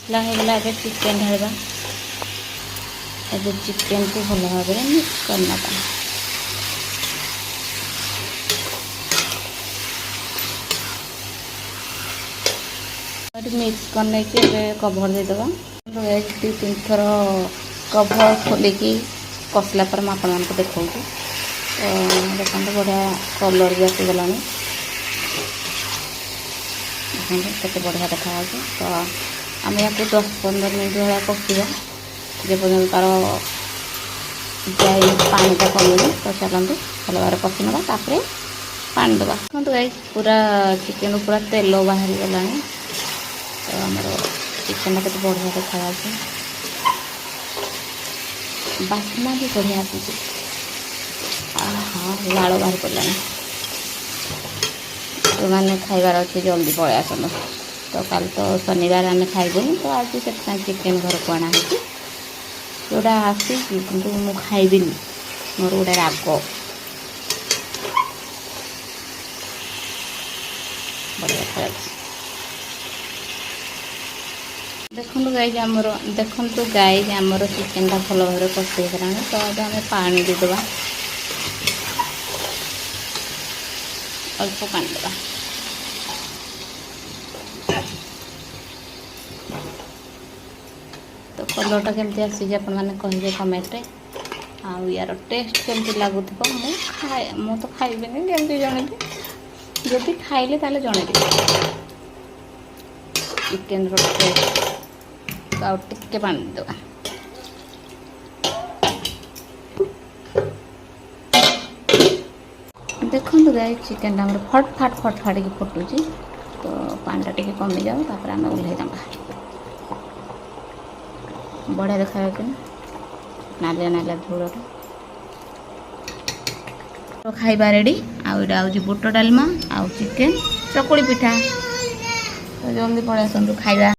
ହେଇଗଲା ଏବେ ଚିକେନ୍ ଢାଳିବା। ଏବେ ଚିକେନ୍କୁ ଭଲ ଭାବରେ ମିକ୍ସ କରିନେବା। मिक्स करने के कभर देदेवा। 2-3 थर कभर खोलिकी कसला पर मैं आपको देखा। तो देखते बढ़िया कलर भी आसीगला। देखते के बढ़िया देखा। तो आम या 10-15 मिनट भाया कषा जे पर्यटन तार जाए पानीटा कमी। तो चलते भल भाव कषि ना पानी दबा। देखो गाइस पूरा चिकेन पूरा तेल बाहरी गला। तो आमर चिकेन के बढ़िया देखा। बास्ना भी बढ़िया आसूँ। हाँ लाड़ बाहर पड़ा। जो मैंने खाइबार अच्छे जल्दी पलि आसत। तो कल तो शनिवार आम खाइबुनि। तो आज से चिकेन घर को आना जोड़ा आसी कि मुझे खाइबिनी मोर गोटे राग बढ़िया खाया। देखो गाइज आमर देखो गाइज आमर चिकेनटा भल भाव कषि गला। तो अब आम पानी देदेवा। अल्प पानी देवा। तो कलरटा केमती आसी आप कहे कमेंट आउ यार टेस्ट केमती लगुथ। मु तो खाइबेनि केमती जणेबी। जदि खाइले ताले जणेबी चिकेन टेस्ट। तो आउ टिके पानी देवा। देखो गाइस चिकेन आम फट फाट की फुटुची। तो पानी टी कमी जाओ तापर आम ओल्हे दबा। बढ़िया देखा कि नालिया नालिया झोल। तो खाइबा रेडी। आउे बुट डालमा आउ चिकेन चकुड़ी पिठा। तो जल्दी पड़े आसतु खाइबा।